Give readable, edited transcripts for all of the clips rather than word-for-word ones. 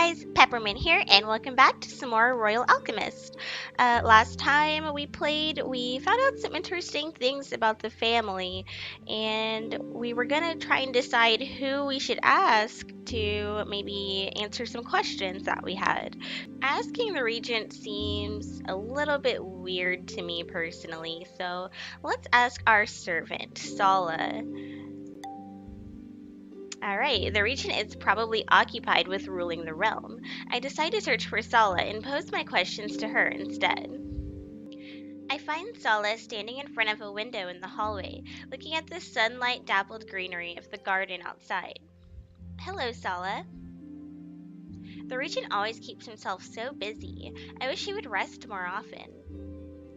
guys, Peppermint here, and welcome back to some more Royal Alchemist. Last time we played, we found out some interesting things about the family, and we were gonna try and decide who we should ask to maybe answer some questions that we had. Asking the regent seems a little bit weird to me personally, so let's ask our servant, Sala. Alright, the regent is probably occupied with ruling the realm. I decide to search for Sala and pose my questions to her instead. I find Sala standing in front of a window in the hallway, looking at the sunlight dappled greenery of the garden outside. Hello, Sala. The regent always keeps himself so busy. I wish he would rest more often.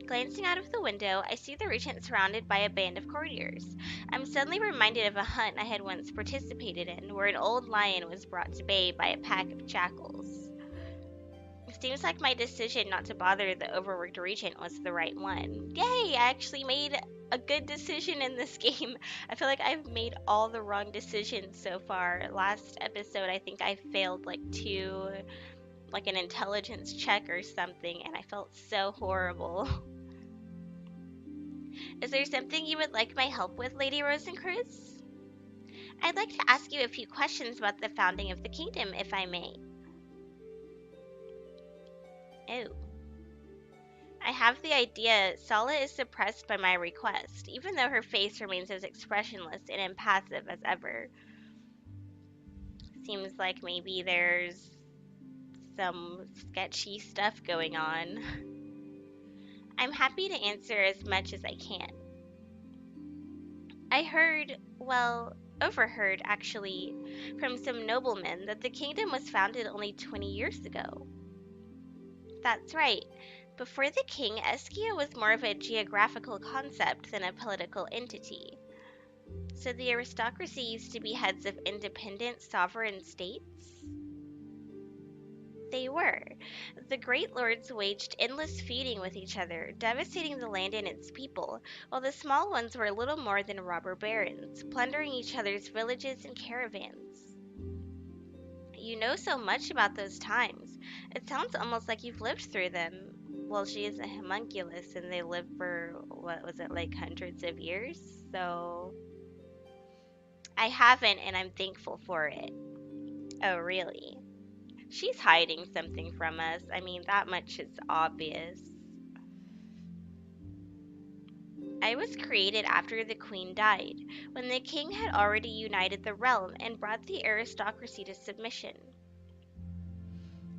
Glancing out of the window, I see the regent surrounded by a band of courtiers. I'm suddenly reminded of a hunt I had once participated in, where an old lion was brought to bay by a pack of jackals. It seems like my decision not to bother the overworked regent was the right one. Yay! I actually made a good decision in this game. I feel like I've made all the wrong decisions so far. Last episode, I think I failed like an intelligence check or something, and I felt so horrible. Is there something you would like my help with, Lady Rosencrantz? I'd like to ask you a few questions about the founding of the kingdom, if I may. Oh. I have the idea Sala is suppressed by my request, even though her face remains as expressionless and impassive as ever. Seems like maybe there's some sketchy stuff going on. I'm happy to answer as much as I can. I overheard actually, from some noblemen that the kingdom was founded only 20 years ago. That's right. Before the king, Eskia was more of a geographical concept than a political entity. So the aristocracy used to be heads of independent sovereign states? They were. The great lords waged endless feuding with each other, devastating the land and its people, while the small ones were little more than robber barons, plundering each other's villages and caravans. You know so much about those times. It sounds almost like you've lived through them. Well, she is a homunculus, and they lived for, what was it, like hundreds of years? So, I haven't, and I'm thankful for it. Oh, really? She's hiding something from us. I mean, that much is obvious. I was created after the queen died, when the king had already united the realm and brought the aristocracy to submission.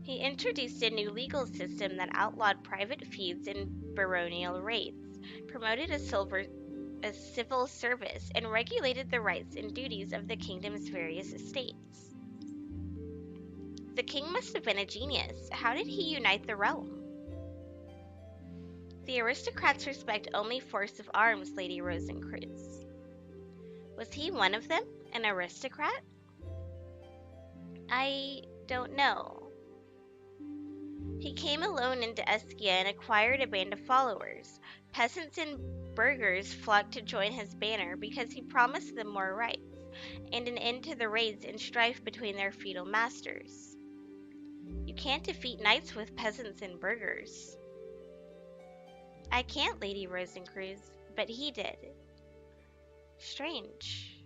He introduced a new legal system that outlawed private feuds and baronial raids, promoted a civil service, and regulated the rights and duties of the kingdom's various estates. The king must have been a genius. How did he unite the realm? The aristocrats respect only force of arms, Lady Rosencrantz. Was he one of them, an aristocrat? I don't know. He came alone into Eskia and acquired a band of followers. Peasants and burghers flocked to join his banner because he promised them more rights, and an end to the raids and strife between their feudal masters. You can't defeat knights with peasants and burghers. I can't, Lady Rosencrantz, but he did. Strange.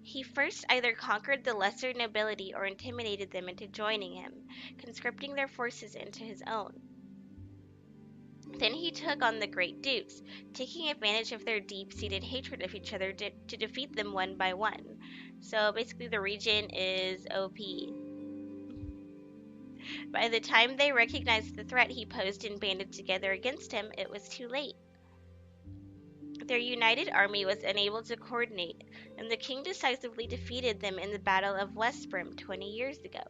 He first either conquered the lesser nobility or intimidated them into joining him, conscripting their forces into his own. Then he took on the great dukes, taking advantage of their deep-seated hatred of each other to defeat them one by one. So basically the regent is OP. By the time they recognized the threat he posed and banded together against him, it was too late. Their united army was unable to coordinate, and the king decisively defeated them in the Battle of Westbrim 20 years ago.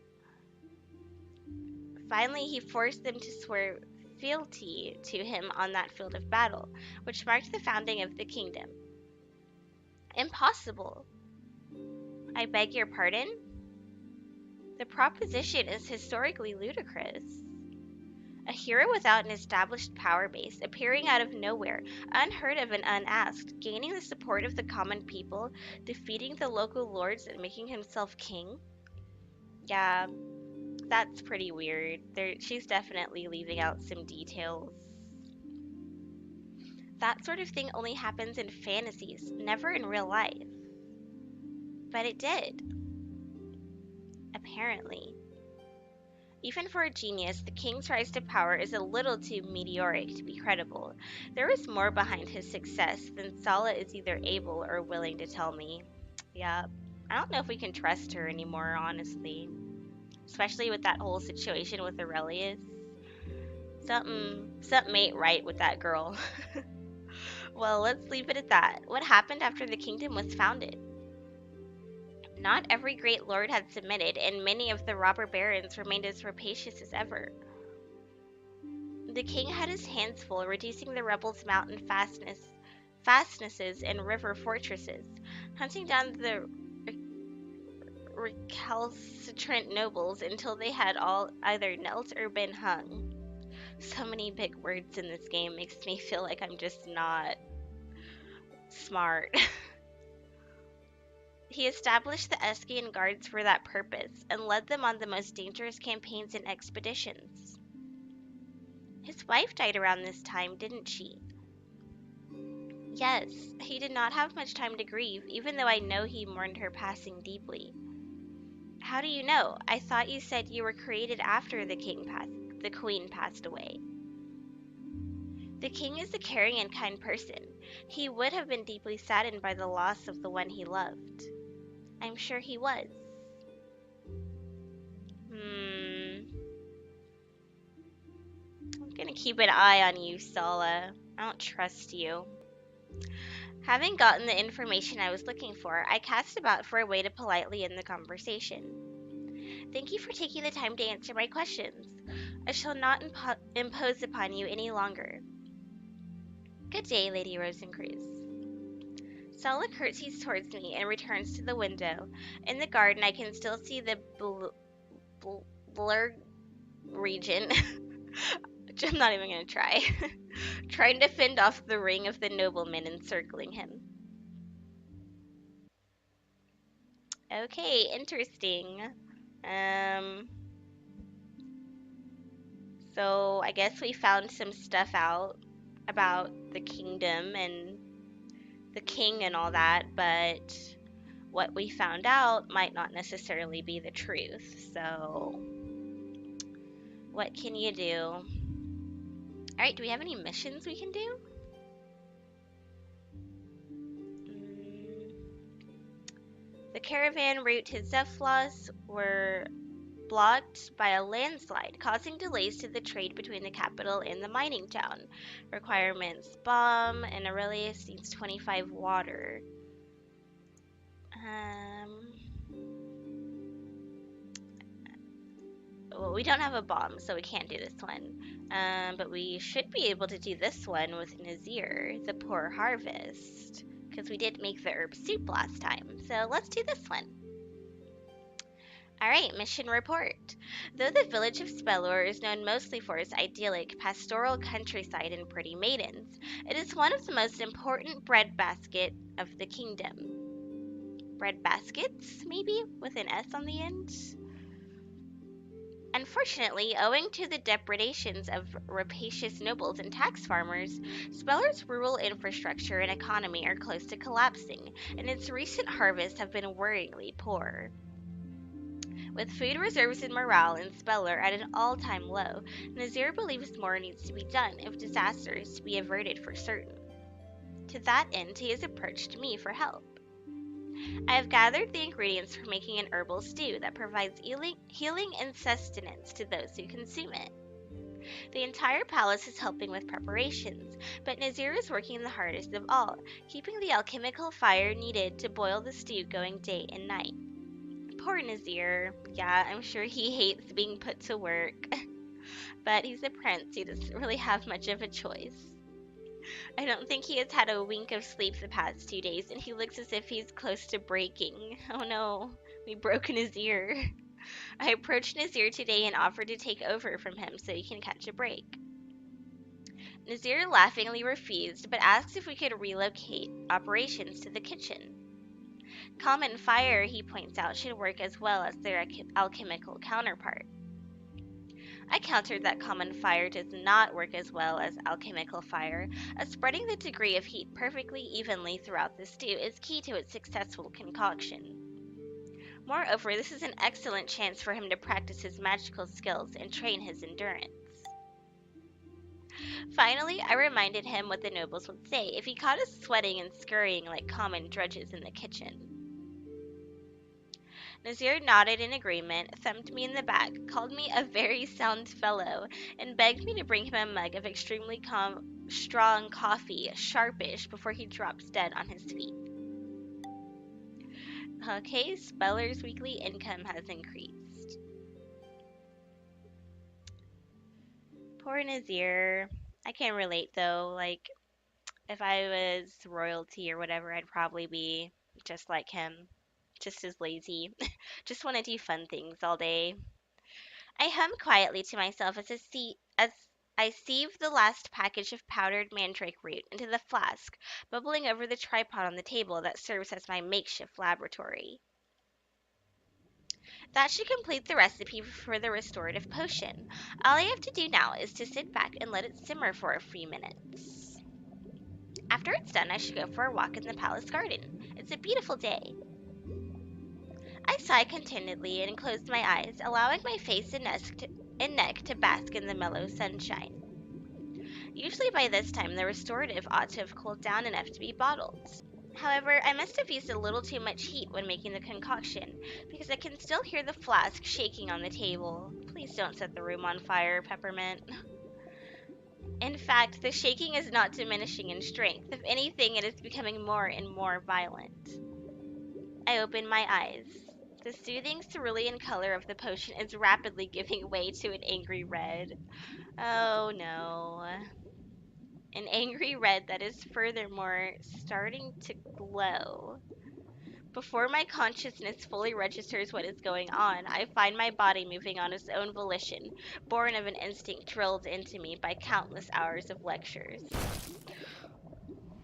Finally, he forced them to swear fealty to him on that field of battle, which marked the founding of the kingdom. Impossible. I beg your pardon? The proposition is historically ludicrous. A hero without an established power base, appearing out of nowhere, unheard of and unasked, gaining the support of the common people, defeating the local lords and making himself king? Yeah, That's pretty weird. She's definitely leaving out some details. That sort of thing only happens in fantasies, never in real life. But it did, apparently. Even for a genius, the king's rise to power is a little too meteoric to be credible. There is more behind his success than Sala is either able or willing to tell me. Yeah, I don't know if we can trust her anymore, honestly. Especially with that whole situation with Aurelius. Something ain't right with that girl. Well, let's leave it at that. What happened after the kingdom was founded? Not every great lord had submitted, and many of the robber barons remained as rapacious as ever. The king had his hands full reducing the rebels' mountain fastnesses and river fortresses, hunting down the recalcitrant nobles until they had all either knelt or been hung. So many big words in this game makes me feel like I'm just not smart. He established the Eskian Guards for that purpose and led them on the most dangerous campaigns and expeditions. His wife died around this time, didn't she? Yes, he did not have much time to grieve, even though I know he mourned her passing deeply. How do you know? I thought you said you were created after the queen passed away. The king is a caring and kind person. He would have been deeply saddened by the loss of the one he loved. I'm sure he was. I'm gonna keep an eye on you, Sala. I don't trust you. Having gotten the information I was looking for, I cast about for a way to politely end the conversation. Thank you for taking the time to answer my questions. I shall not impose upon you any longer. Good day, Lady Rosencruz. Sala curtsies towards me and returns to the window. In the garden, I can still see the blurred region. I'm not even going to try. Trying to fend off the ring of the noblemen encircling him. Okay, interesting. So I guess we found some stuff out about the kingdom and the king and all that, but what we found out might not necessarily be the truth. So what can you do? Alright, do we have any missions we can do? The caravan route to Zephylos were blocked by a landslide, causing delays to the trade between the capital and the mining town. Requirements: bomb, and Aurelius needs 25 water. Well, we don't have a bomb, so we can't do this one. But we should be able to do this one with Nazir, the poor harvest, because we did make the herb soup last time. So let's do this one. Alright, mission report. Though the village of Spellor is known mostly for its idyllic, pastoral countryside and pretty maidens, it is one of the most important breadbasket of the kingdom. Breadbaskets, maybe? With an S on the end? Unfortunately, owing to the depredations of rapacious nobles and tax farmers, Spellor's rural infrastructure and economy are close to collapsing, and its recent harvests have been worryingly poor. With food reserves and morale in Spellor at an all-time low, Nazir believes more needs to be done if disaster is to be averted for certain. To that end, he has approached me for help. I have gathered the ingredients for making an herbal stew that provides healing and sustenance to those who consume it. The entire palace is helping with preparations, but Nazir is working the hardest of all, keeping the alchemical fire needed to boil the stew going day and night. Poor Nazir. Yeah, I'm sure he hates being put to work. But he's a prince, he doesn't really have much of a choice. I don't think he has had a wink of sleep the past 2 days, and he looks as if he's close to breaking. Oh no, we broke Nazir. I approached Nazir today and offered to take over from him so he can catch a break. Nazir laughingly refused, but asked if we could relocate operations to the kitchen. Common fire, he points out, should work as well as their alchemical counterpart. I countered that common fire does not work as well as alchemical fire, as spreading the degree of heat perfectly evenly throughout the stew is key to its successful concoction. Moreover, this is an excellent chance for him to practice his magical skills and train his endurance. Finally, I reminded him what the nobles would say if he caught us sweating and scurrying like common drudges in the kitchen. Nazir nodded in agreement, thumped me in the back, called me a very sound fellow, and begged me to bring him a mug of extremely strong coffee, sharpish, before he drops dead on his feet. Okay, Speller's weekly income has increased. Poor Nazir. I can relate though. Like, if I was royalty or whatever, I'd probably be just like him. Just as lazy. Just want to do fun things all day. I hummed quietly to myself as I sieved the last package of powdered mandrake root into the flask, bubbling over the tripod on the table that serves as my makeshift laboratory. That should complete the recipe for the restorative potion. All I have to do now is to sit back and let it simmer for a few minutes. After it's done, I should go for a walk in the palace garden. It's a beautiful day. I sighed contentedly and closed my eyes, allowing my face and neck to bask in the mellow sunshine. Usually by this time, the restorative ought to have cooled down enough to be bottled. However, I must have used a little too much heat when making the concoction, because I can still hear the flask shaking on the table. Please don't set the room on fire, Peppermint. In fact, the shaking is not diminishing in strength. If anything, it is becoming more and more violent. I open my eyes. The soothing cerulean color of the potion is rapidly giving way to an angry red. Oh no. An angry red that is furthermore starting to glow. Before my consciousness fully registers what is going on, I find my body moving on its own volition, born of an instinct drilled into me by countless hours of lectures.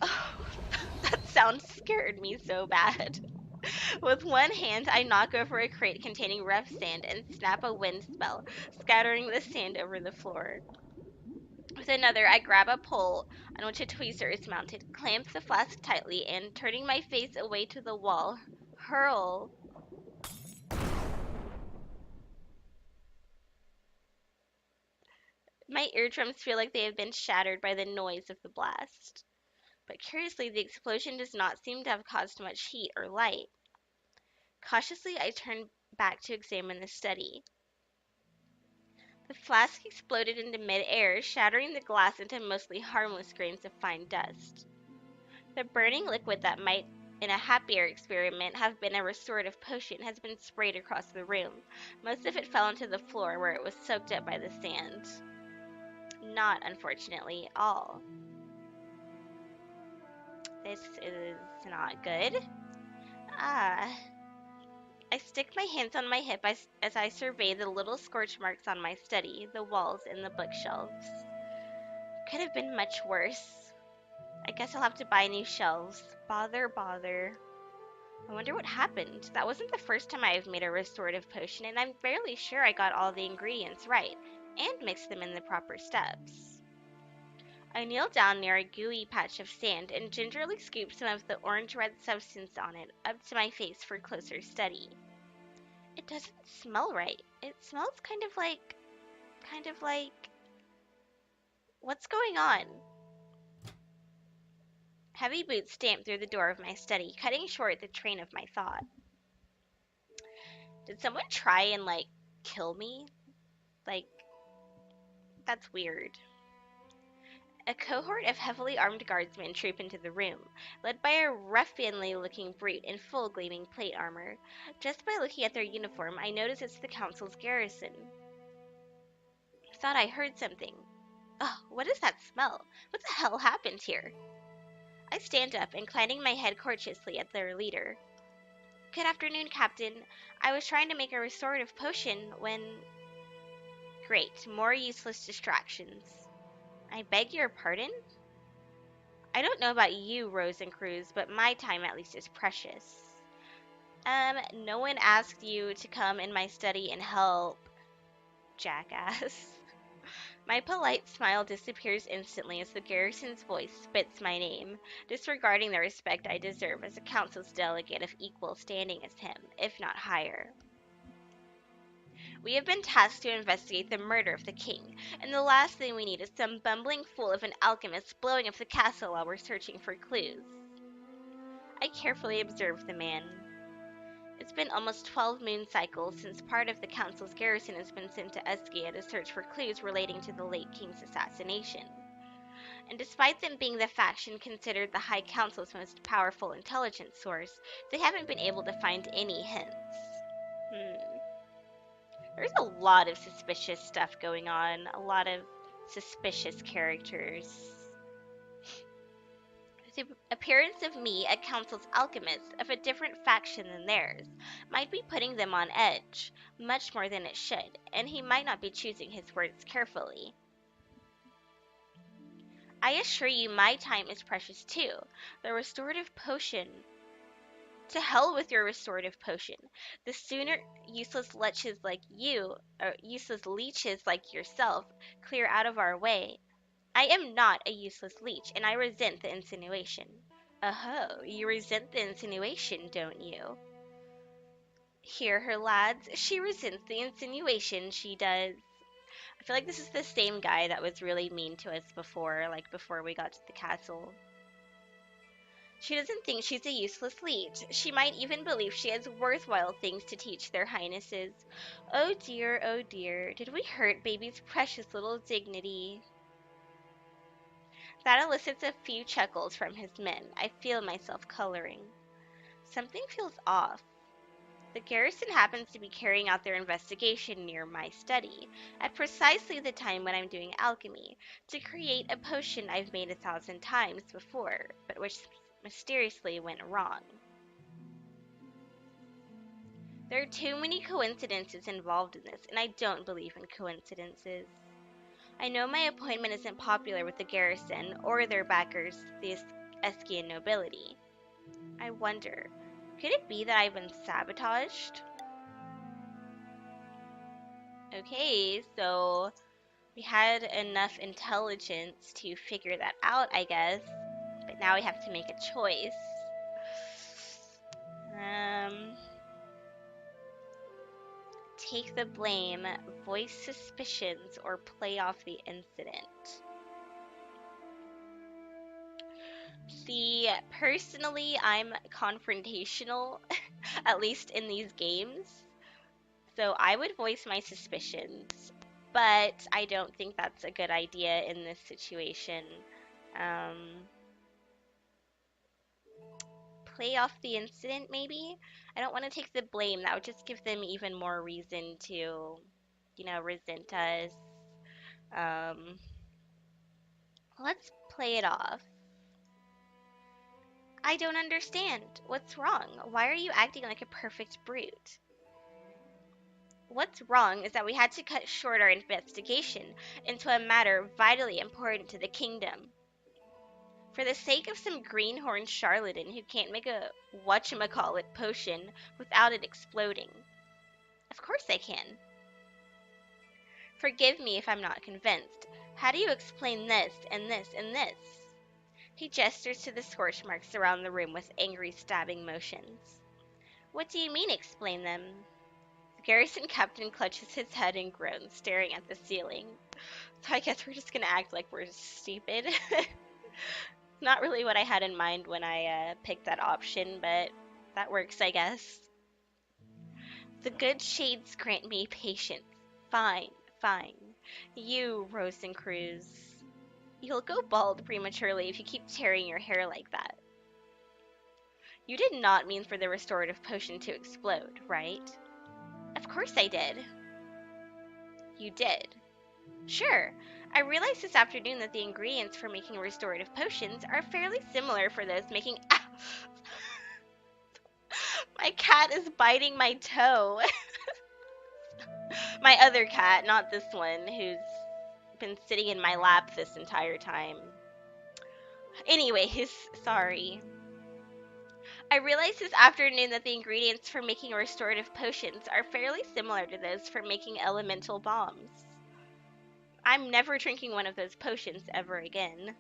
Oh, that sound scared me so bad. With one hand, I knock over a crate containing rough sand and snap a wind spell, scattering the sand over the floor. With another, I grab a pole on which a tweezer is mounted, clamp the flask tightly, and, turning my face away to the wall, hurl. My eardrums feel like they have been shattered by the noise of the blast. But curiously, the explosion does not seem to have caused much heat or light. Cautiously, I turn back to examine the study. The flask exploded into mid-air, shattering the glass into mostly harmless grains of fine dust. The burning liquid that might, in a happier experiment, have been a restorative potion has been sprayed across the room. Most of it fell onto the floor where it was soaked up by the sand. Not, unfortunately, all. This is not good. Ah. I stick my hands on my hip as I survey the little scorch marks on my study, the walls, and the bookshelves. Could have been much worse. I guess I'll have to buy new shelves. Bother, bother. I wonder what happened. That wasn't the first time I've made a restorative potion, and I'm fairly sure I got all the ingredients right, and mixed them in the proper steps. I kneel down near a gooey patch of sand and gingerly scoop some of the orange-red substance on it up to my face for closer study. It doesn't smell right. It smells kind of like, what's going on? Heavy boots stamped through the door of my study, cutting short the train of my thought. Did someone try and, kill me? That's weird. A cohort of heavily armed guardsmen troop into the room, led by a ruffianly-looking brute in full gleaming plate armor. Just by looking at their uniform, I notice it's the council's garrison. I thought I heard something. Oh, what is that smell? What the hell happened here? I stand up, inclining my head courteously at their leader. Good afternoon, Captain. I was trying to make a restorative potion when... Great, more useless distractions. I beg your pardon? I don't know about you, Rose and Cruz, but my time at least is precious. No one asked you to come in my study and help. jackass. My polite smile disappears instantly as the garrison's voice spits my name, disregarding the respect I deserve as a council's delegate of equal standing as him, if not higher. We have been tasked to investigate the murder of the king, and the last thing we need is some bumbling fool of an alchemist blowing up the castle while we're searching for clues. I carefully observe the man. It's been almost 12 moon cycles since part of the council's garrison has been sent to Eskia to search for clues relating to the late king's assassination. And despite them being the faction considered the High Council's most powerful intelligence source, they haven't been able to find any hints. There's a lot of suspicious stuff going on, a lot of suspicious characters. The appearance of me at Council's Alchemist, of a different faction than theirs, might be putting them on edge, much more than it should, and he might not be choosing his words carefully. I assure you my time is precious too. The restorative potion. To hell with your restorative potion. The sooner useless leeches like you, or useless leeches like yourself, clear out of our way. I am not a useless leech, and I resent the insinuation. Oh, you resent the insinuation, don't you? Hear her, lads. She resents the insinuation, she does. I feel like this is the same guy that was really mean to us before, like before we got to the castle. She doesn't think she's a useless leech. She might even believe she has worthwhile things to teach their highnesses. Oh dear, did we hurt baby's precious little dignity? That elicits a few chuckles from his men. I feel myself coloring. Something feels off. The garrison happens to be carrying out their investigation near my study, at precisely the time when I'm doing alchemy, to create a potion I've made 1,000 times before, but which mysteriously went wrong. There are too many coincidences involved in this, and I don't believe in coincidences. I know my appointment isn't popular with the garrison or their backers, the Eskian nobility. I wonder, could it be that I've been sabotaged? Okay, so we had enough intelligence to figure that out, I guess. But now we have to make a choice. Take the blame, voice suspicions, or play off the incident. See, personally, I'm confrontational, at least in these games. So I would voice my suspicions, but I don't think that's a good idea in this situation. Play off the incident, maybe? I don't want to take the blame. That would just give them even more reason to, resent us. Let's play it off. I don't understand. What's wrong? Why are you acting like a perfect brute? What's wrong is that we had to cut short our investigation into a matter vitally important to the kingdom. For the sake of some greenhorn charlatan who can't make a whatchamacallit potion without it exploding. Of course I can. Forgive me if I'm not convinced. How do you explain this, and this, and this? He gestures to the scorch marks around the room with angry stabbing motions. What do you mean, explain them? The garrison captain clutches his head and groans, staring at the ceiling. So I guess we're just gonna act like we're stupid. Not really what I had in mind when I picked that option, but that works, I guess. The good shades grant me patience. Fine, fine. You, Rosencruz. You'll go bald prematurely if you keep tearing your hair like that. You did not mean for the restorative potion to explode, right? Of course I did. You did. Sure. I realized this afternoon that the ingredients for making restorative potions are fairly similar for those making... My cat is biting my toe. My other cat, not this one, who's been sitting in my lap this entire time. Anyways, sorry. I realized this afternoon that the ingredients for making restorative potions are fairly similar to those for making elemental bombs. I'm never drinking one of those potions ever again.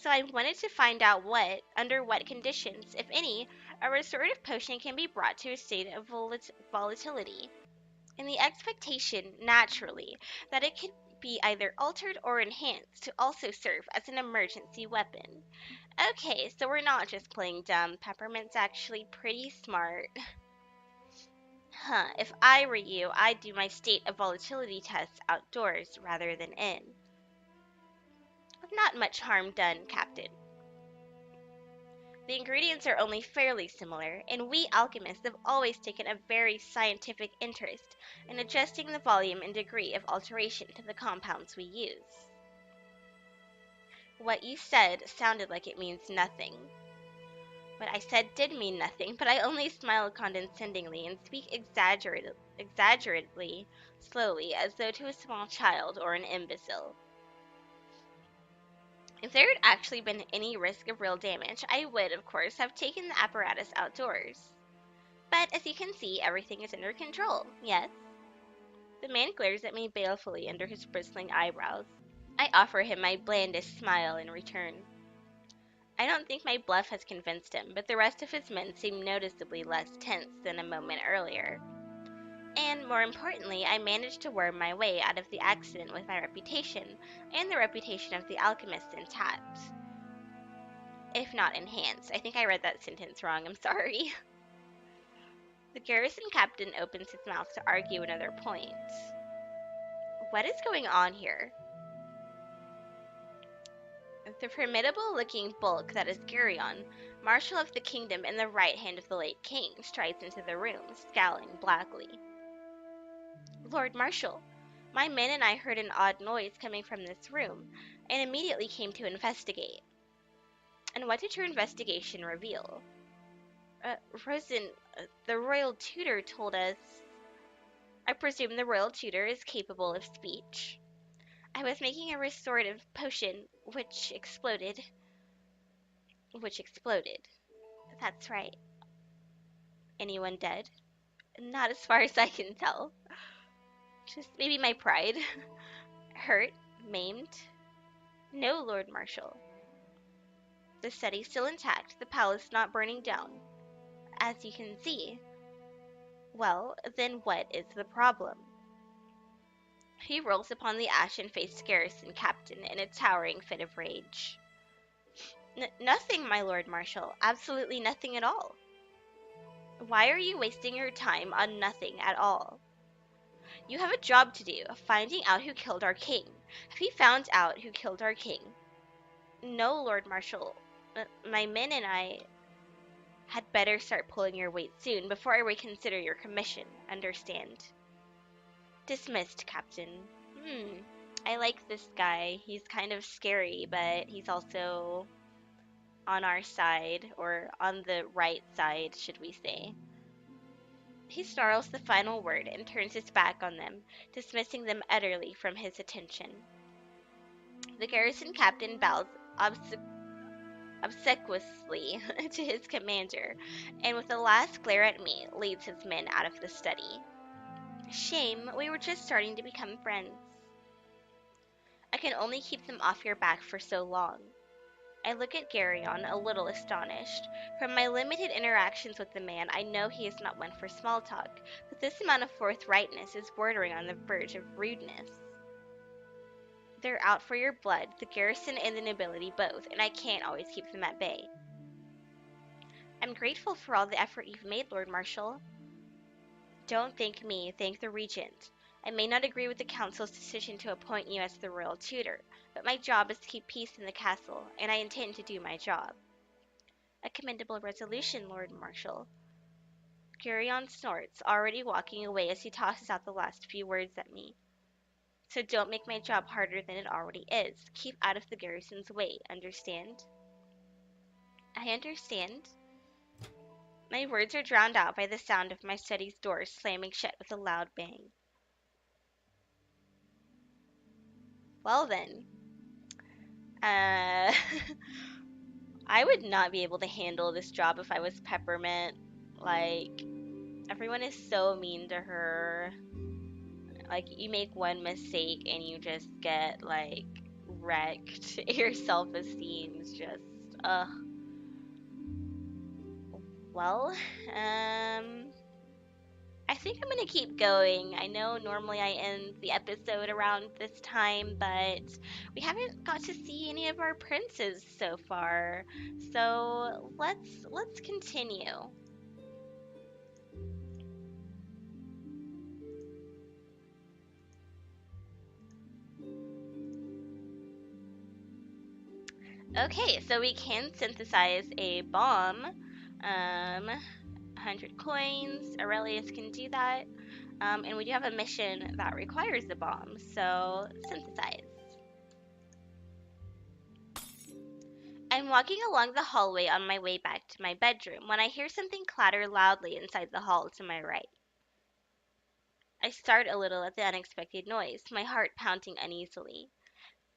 So I wanted to find out under what conditions, if any, a restorative potion can be brought to a state of volatility, in the expectation, naturally, that it could be either altered or enhanced to also serve as an emergency weapon. Okay, so we're not just playing dumb. Peppermint's actually pretty smart. Huh, if I were you, I'd do my state of volatility tests outdoors rather than in. Not much harm done, Captain. The ingredients are only fairly similar, and we alchemists have always taken a very scientific interest in adjusting the volume and degree of alteration to the compounds we use. What you said sounded like it means nothing. What I said did mean nothing, but I only smiled condescendingly and speak exaggeratedly slowly, as though to a small child or an imbecile. If there had actually been any risk of real damage, I would, of course, have taken the apparatus outdoors. But as you can see, everything is under control, yes? The man glares at me balefully under his bristling eyebrows. I offer him my blandest smile in return. I don't think my bluff has convinced him, but the rest of his men seem noticeably less tense than a moment earlier. And more importantly, I managed to worm my way out of the accident with my reputation, and the reputation of the alchemist intact. If not enhanced. I think I read that sentence wrong, I'm sorry. The garrison captain opens his mouth to argue another point. What is going on here? The formidable-looking bulk that is Geryon, Marshal of the Kingdom and the right hand of the late king, strides into the room, scowling blackly. Lord Marshal, my men and I heard an odd noise coming from this room, and immediately came to investigate. And what did your investigation reveal? Rosen, the royal tutor told us... I presume the royal tutor is capable of speech. I was making a restorative potion, which exploded. That's right. Anyone dead? Not as far as I can tell. Just maybe my pride. Hurt? Maimed? No, Lord Marshal. The city's still intact, the palace not burning down. As you can see. Well, then what is the problem? He rolls upon the ashen-faced garrison captain in a towering fit of rage. Nothing, my Lord Marshal. Absolutely nothing at all. Why are you wasting your time on nothing at all? You have a job to do, finding out who killed our king. Have you found out who killed our king? No, Lord Marshal. My men and I had better start pulling your weight soon before I reconsider your commission, understand? Dismissed, Captain. I like this guy. He's kind of scary, but he's also on our side, or on the right side, should we say. He snarls the final word and turns his back on them, dismissing them utterly from his attention. The garrison captain bows obsequiously to his commander, and with a last glare at me, leads his men out of the study. Shame, we were just starting to become friends. I can only keep them off your back for so long. I look at Geryon, a little astonished. From my limited interactions with the man, I know he is not one for small talk, but this amount of forthrightness is bordering on the verge of rudeness. They're out for your blood, the garrison and the nobility both, and I can't always keep them at bay. I'm grateful for all the effort you've made, Lord Marshal. Don't thank me, thank the Regent. I may not agree with the Council's decision to appoint you as the royal tutor, but my job is to keep peace in the castle, and I intend to do my job. A commendable resolution, Lord Marshal. Geryon snorts, already walking away as he tosses out the last few words at me. So don't make my job harder than it already is. Keep out of the garrison's way, understand? I understand. My words are drowned out by the sound of my study's door slamming shut with a loud bang. Well then, I would not be able to handle this job if I was Peppermint. Like, everyone is so mean to her. Like, you make one mistake and you just get, like, wrecked. Your self-esteem's just, ugh. Well, I think I'm gonna keep going. I know normally I end the episode around this time, but we haven't got to see any of our princes so far. So let's continue. Okay, so we can synthesize a bomb. 100 coins. Aurelius can do that. And we do have a mission that requires the bomb, so synthesize. I'm walking along the hallway on my way back to my bedroom when I hear something clatter loudly inside the hall to my right. I start a little at the unexpected noise, my heart pounding uneasily.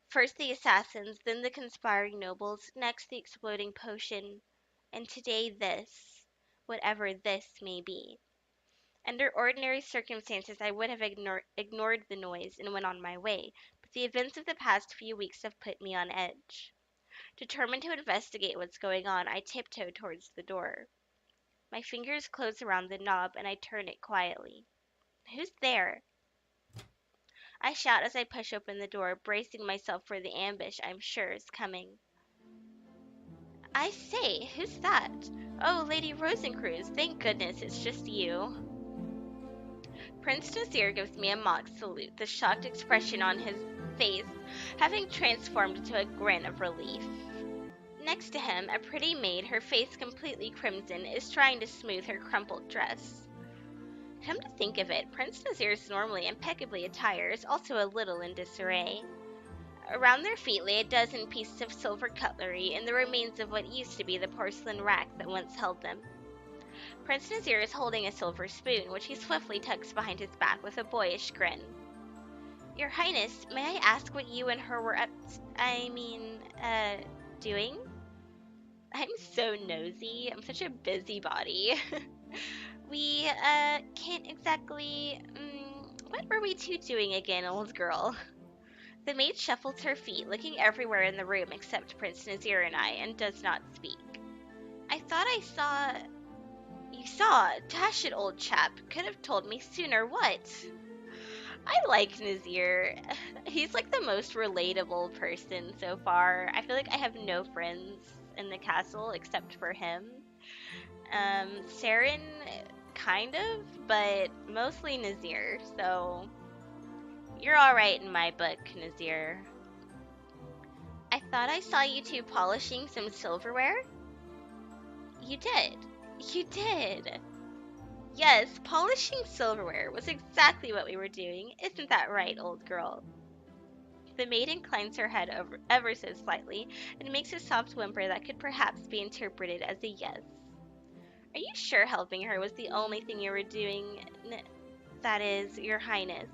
First the assassins, then the conspiring nobles, next the exploding potion, and today this, whatever this may be. Under ordinary circumstances, I would have ignored the noise and went on my way, but the events of the past few weeks have put me on edge. Determined to investigate what's going on, I tiptoe towards the door. My fingers close around the knob and I turn it quietly. Who's there? I shout as I push open the door, bracing myself for the ambush I'm sure is coming. I say, who's that? Oh, Lady Rosencruz, thank goodness it's just you. Prince Nasir gives me a mock salute, the shocked expression on his face having transformed into a grin of relief. Next to him, a pretty maid, her face completely crimson, is trying to smooth her crumpled dress. Come to think of it, Prince Nasir's normally impeccably attired is also a little in disarray. Around their feet lay a dozen pieces of silver cutlery and the remains of what used to be the porcelain rack that once held them. Prince Nasir is holding a silver spoon, which he swiftly tucks behind his back with a boyish grin. Your Highness, may I ask what you and her were doing? I'm so nosy. I'm such a busybody. We, can't exactly, what were we two doing again, old girl? The maid shuffles her feet, looking everywhere in the room except Prince Nasir and I, and does not speak. I thought I saw... You saw? Dash it, old chap. Could have told me sooner, what? I like Nazir. He's like the most relatable person so far. I feel like I have no friends in the castle except for him. Saren, kind of, but mostly Nazir, so you're alright in my book, Nazir. I thought I saw you two polishing some silverware? You did. You did. Yes, polishing silverware was exactly what we were doing. Isn't that right, old girl? The maid inclines her head ever so slightly and makes a soft whimper that could perhaps be interpreted as a yes. Are you sure helping her was the only thing you were doing? That is, Your Highness.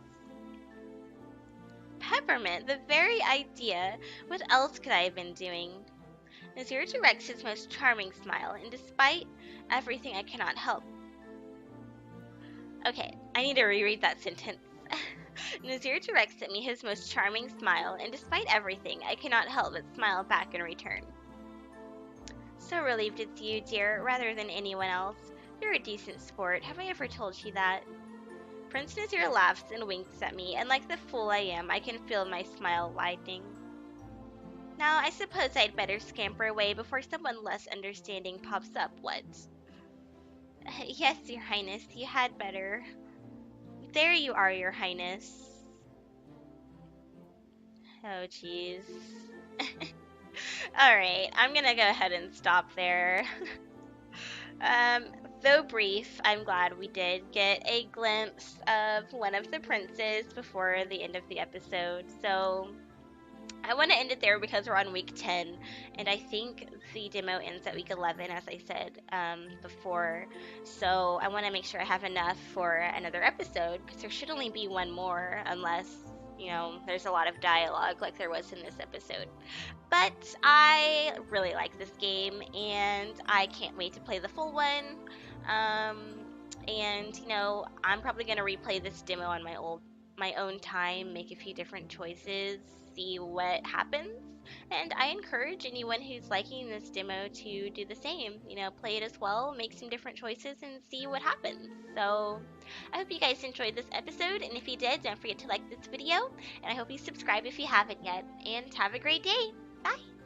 Peppermint, the very idea. What else could I have been doing? Nazir directs his most charming smile, and despite everything I cannot help. Okay, I need to reread that sentence. Nazir directs at me his most charming smile, and despite everything, I cannot help but smile back in return. So relieved it's you, dear, rather than anyone else. You're a decent sport. Have I ever told you that? Prince Nazir laughs and winks at me, and like the fool I am, I can feel my smile widening. Now, I suppose I'd better scamper away before someone less understanding pops up, what? Yes, Your Highness, you had better. There you are, Your Highness. Oh, jeez. Alright, I'm gonna go ahead and stop there. Though brief, I'm glad we did get a glimpse of one of the princes before the end of the episode. So I want to end it there because we're on week 10, and I think the demo ends at week 11, as I said before. So I want to make sure I have enough for another episode, because there should only be one more, unless there's a lot of dialogue like there was in this episode. But I really like this game, and I can't wait to play the full one. And I'm probably gonna replay this demo on my own time, make a few different choices, see what happens. And I encourage anyone who's liking this demo to do the same. Play it as well, make some different choices, and see what happens. So I hope you guys enjoyed this episode, and if you did, don't forget to like this video, and I hope you subscribe if you haven't yet. And have a great day. Bye.